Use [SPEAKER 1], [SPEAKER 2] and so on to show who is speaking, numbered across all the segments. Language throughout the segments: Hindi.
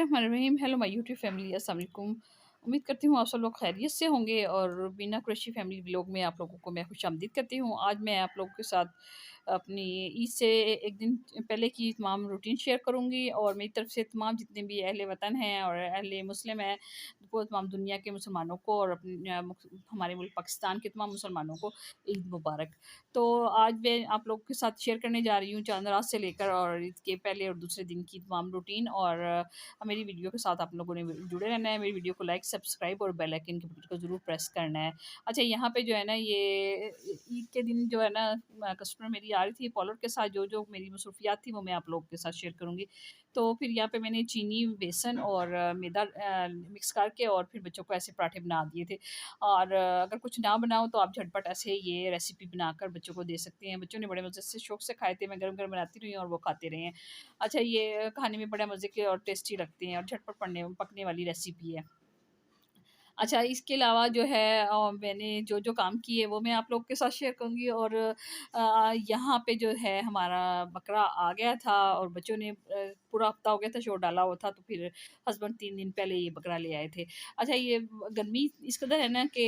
[SPEAKER 1] बिस्मिल्लाहिर्रहमानिर्रहीम। हेलो माय यूट्यूब फैमिली, अस्सलाम वालेकुम। उम्मीद करती हूँ आप सब लोग खैरियत से होंगे और बीना कुरैशी फैमिली व्लॉग में आप लोगों को मैं खुशामदीद करती हूँ। आज मैं आप लोगों के साथ अपनी ईद से एक दिन पहले की तमाम रूटीन शेयर करूँगी और मेरी तरफ से तमाम जितने भी अहले वतन हैं और अहले मुस्लिम हैं, वो तमाम दुनिया के मुसलमानों को और हमारे मुल्क पाकिस्तान के तमाम मुसलमानों को ईद मुबारक। तो आज मैं आप लोगों के साथ शेयर करने जा रही हूँ चांद रात से लेकर और ईद के पहले और दूसरे दिन की तमाम रूटीन और मेरी वीडियो के साथ आप लोगों ने जुड़े रहना है। मेरी वीडियो को लाइक, सब्सक्राइब और बेल आइकन के बटन को ज़रूर प्रेस करना है। अच्छा, यहाँ पे जो है ना ये ईद के दिन जो है ना कस्टमर मेरी आ रही थी फॉलोअर के साथ, जो मेरी मसरूफियात थी वो मैं आप लोगों के साथ शेयर करूँगी। तो फिर यहाँ पे मैंने चीनी, बेसन और मैदा मिक्स करके और फिर बच्चों को ऐसे पराठे बना दिए थे। और अगर कुछ ना बनाओ तो आप झटपट ऐसे ये रेसिपी बनाकर बच्चों को दे सकते हैं। बच्चों ने बड़े मज़े से शौक से खाए थे, मैं गरम-गरम बनाती रही हूँ और वो खाते रहे हैं। अच्छा, ये खाने में बड़ा मज़े के और टेस्टी लगते हैं और झटपट पकने वाली रेसिपी है। अच्छा, इसके अलावा जो है मैंने जो काम किए वो मैं आप लोग के साथ शेयर करूँगी और यहाँ पे जो है हमारा बकरा आ गया था और बच्चों ने पूरा हफ़्ता हो गया था शोर डाला हुआ था, तो फिर हस्बैंड 3 दिन पहले ये बकरा ले आए थे। अच्छा, ये गर्मी इस कदर है ना कि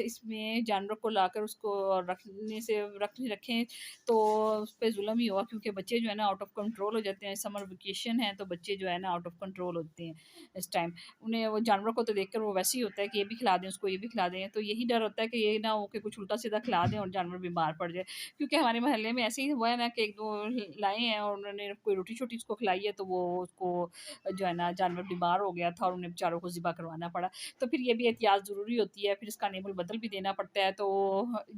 [SPEAKER 1] इसमें जानवर को लाकर उसको रखने से रखें तो उस पे ज़ुल्म ही हुआ, क्योंकि बच्चे जो है ना आउट ऑफ कंट्रोल हो जाते हैं। समर वेकेशन है तो बच्चे जो है ना आउट ऑफ कंट्रोल होते हैं इस टाइम। उन्हें वो जानवर को तो देखकर वो वैसे ही होता है कि ये भी खिला दें उसको, ये भी खिला दें। तो यही डर होता है कि ये ना हो कि कुछ उल्टा-सीधा खिला दें और जानवर बीमार पड़ जाए। क्योंकि हमारे मोहल्ले में ऐसे ही हुआ है ना कि 1-2 लाए हैं और उन्होंने कोई रोटी-शोटी उसको खिलाई है, तो वो उसको जो है ना जानवर बीमार हो गया था और उन्हें बेचारों को ज़िबा करवाना पड़ा। तो फिर ये भी एहतियात ज़रूरी होती है, फिर इसका नेबल बदल भी देना पड़ता है। तो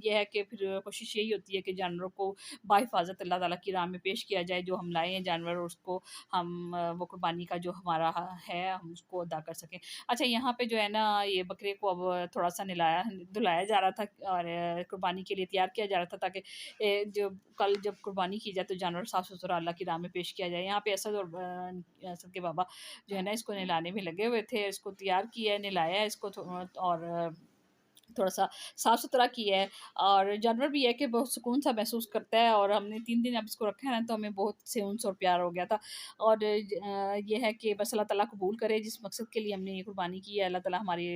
[SPEAKER 1] ये है कि फिर कोशिश यही होती है कि जानवरों को बाहिफ़ाज़त अल्लाह ताला की राह में पेश किया जाए। जो हम लाए हैं जानवर उसको हम वो कुर्बानी का जो हमारा है हम उसको अदा कर सकें। अच्छा, यहाँ पे जो है ना ये बकरे को अब थोड़ा-सा धुलाया जा रहा था और कुर्बानी के लिए तैयार किया जा रहा था, ताकि जो कल जब कुर्बानी की जाए तो जानवर साफ़-सुथरा अल्लाह की राह में पेश किया जाए। यहाँ पे असद और असद के बाबा जो है ना इसको नहलाने में लगे हुए थे। इसको तैयार किया है, नहलाया है इसको और थोड़ा-सा साफ-सुथरा किया है और जानवर भी है कि बहुत सुकून-सा महसूस करता है और हमने 3 दिन अब इसको रखा है ना, तो हमें बहुत से उनसे और प्यार हो गया था। और ये है कि बस अल्लाह ताला कबूल करे जिस मकसद के लिए हमने ये कुर्बानी की है, अल्लाह ताला हमारी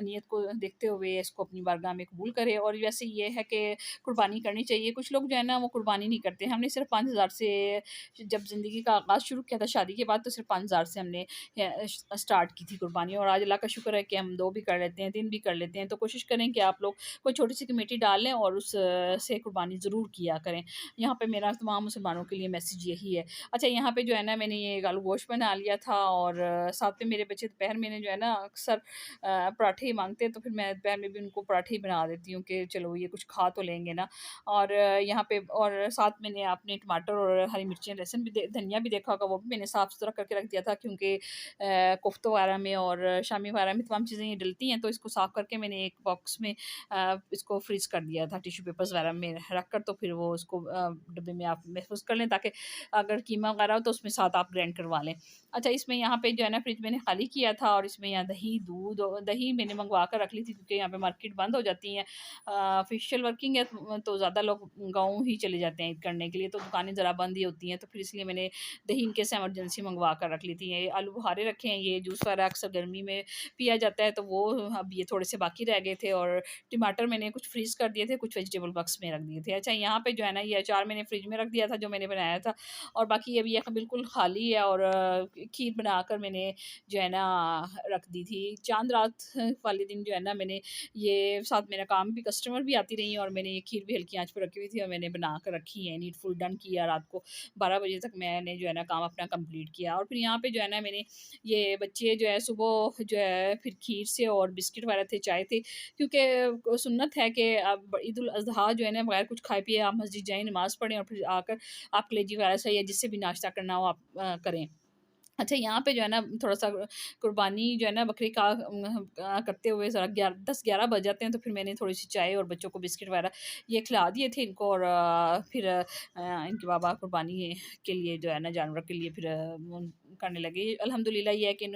[SPEAKER 1] नीयत को देखते हुए इसको अपनी बारगाह में कबूल करे। और वैसे ये है कि कुर्बानी करनी चाहिए। कुछ लोग जो है ना वो कुर्बानी नहीं करते। हमने सिर्फ़ 5,000 से जब ज़िंदगी का आगाज़ शुरू किया था शादी के बाद, तो सिर्फ़ 5,000 से हमने स्टार्ट की थी कुर्बानी और आज अल्लाह का शुक्र है कि हम 2 भी कर लेते हैं, 3 भी कर लेते हैं। तो कोशिश करें कि आप लोग कोई छोटी-सी कमेटी डाल लें और उस से कुर्बानी ज़रूर किया करें। यहाँ पे मेरा तमाम मुसलमानों के लिए मैसेज यही है। अच्छा, यहाँ पे जो है ना मैंने ये आलू गोश्त बना लिया था और साथ में मेरे बच्चे दोपहर में जो है ना अक्सर पराठे ही माँगते हैं, तो फिर मैं दोपहर में भी उनको पराठे ही बना देती हूँ कि चलो ये कुछ खा तो लेंगे ना। और यहाँ पे और साथ मैंने आपने टमाटर और हरी मिर्चें, लहसुन भी धनिया भी देखा होगा, वो भी मैंने साफ़-सुथरा करके रख दिया था, क्योंकि कोफ्तों वगैरह में और शामी वगैरह में तमाम चीज़ें ये डलती हैं। तो इसको साफ़ करके मैंने एक बॉक्स में इसको फ्रीज़ कर दिया था टिश्यू पेपर्स वगैरह में रख कर, तो फिर वो उसको डब्बे में आप महफूज़ कर लें, ताकि अगर कीमा वगैरह हो तो उसमें साथ आप ग्राइंड करवा लें। अच्छा, इसमें यहाँ पे जो है ना फ्रिज मैंने खाली किया था और इसमें यहाँ दही, दूध और दही मैंने मँगवा कर रख ली थी, क्योंकि यहाँ पे मार्केट बंद हो जाती हैं। ऑफ़िशियल वर्किंग है तो ज़्यादा लोग गाँव ही चले जाते हैं ईद करने के लिए, तो दुकानें ज़रा बंद ही होती हैं, तो फिर इसलिए मैंने दही इनकेस इमरजेंसी मँगवा कर रख ली थी। ये आलू बुखारे रखे हैं, ये जूस वगैरह अक्सर गर्मी में पिया जाता है, तो वो अब ये थोड़े से बाकी रह गए थे और टमाटर मैंने कुछ फ्रीज़ कर दिए थे, कुछ वेजिटेबल बॉक्स में रख दिए थे। अच्छा, यहाँ पे जो है ना ये अचार मैंने फ्रिज में रख दिया था जो मैंने बनाया था और बाकी अभी ये बिल्कुल खाली है और खीर बनाकर मैंने जो है ना रख दी थी। चाँद रात वाले दिन जो है ना मैंने ये साथ मेरा काम भी, कस्टमर भी आती रही और मैंने ये खीर भी हल्की आँच पे रखी हुई थी और मैंने बना कर रखी है, नीट फुल डन किया। रात को 12 बजे तक मैंने जो है ना काम अपना कंप्लीट किया और फिर यहाँ पे जो है ना मैंने ये बच्चे जो है सुबह जो है फिर खीर से और बिस्किट वगैरह थे, चाय थी, क्योंकि सुन्नत है कि अब ईद उल अज़हा जो है ना बगैर कुछ खाए पिए आप मस्जिद जाएँ, नमाज़ पढ़ें और फिर आकर आप कलेजी वगैरह से या जिससे भी नाश्ता करना हो आप करें। अच्छा, यहाँ पे जो है ना थोड़ा-सा कुर्बानी जो है ना बकरी का करते हुए ज़रा 10-11 बज जाते हैं, तो फिर मैंने थोड़ी-सी चाय और बच्चों को बिस्किट वगैरह ये खिला दिए थे इनको और फिर इनके बाबा कुर्बानी के लिए जो है ना जानवर के लिए फिर करने लगे। अल्हम्दुलिल्लाह ये है कि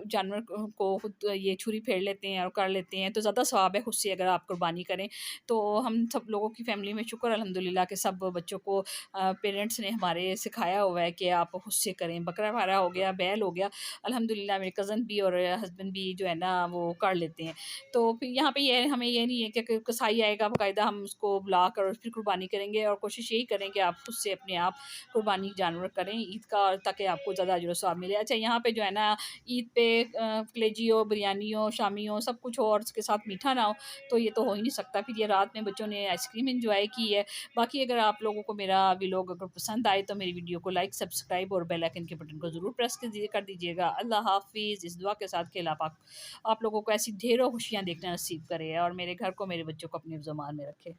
[SPEAKER 1] जानवर को खुद ये छुरी फेर लेते हैं और कर लेते हैं, तो ज़्यादा सवाब है खुद से अगर आप कुर्बानी करें। तो हम सब लोगों की फ़ैमिली में शुक्र अल्हम्दुलिल्लाह के सब बच्चों को पेरेंट्स ने हमारे सिखाया हुआ है कि आप खुद से करें। बकरा वगैरह हो गया, बैल हो गया, अल्हम्दुलिल्लाह मेरे कज़न भी और हस्बैंड भी जो है ना वो कर लेते हैं। तो फिर यहाँ पे ये हमें ये नहीं है कि कसाई आएगा बाकायदा हम उसको बुलाकर और फिर कुर्बानी करेंगे, और कोशिश यही करें कि आप खुद से अपने आप कुर्बानी जानवर करें ईद का, ताकि आपको ज़्यादा अजर सवाब मिले। अच्छा, यहाँ पे जो है ना ईद पे कलेजी हो, बिरयानी हो, शामी हो, सब कुछ हो और उसके साथ मीठा ना हो, तो ये तो हो ही नहीं सकता। फिर ये रात में बच्चों ने आइसक्रीम एंजॉय की है। बाकी अगर आप लोगों को मेरा व्लॉग अगर पसंद आए तो मेरी वीडियो को लाइक, सब्सक्राइब और बेल आइकन के बटन को ज़रूर प्रेस कर दीजिएगा। अल्लाह हाफ़िज़। इस दुआ के साथ कि अल्लाह पाक आप लोगों को ऐसी ढेरों खुशियाँ देखना नसीब करे और मेरे घर को, मेरे बच्चों को अपने ज़ुबान में रखे।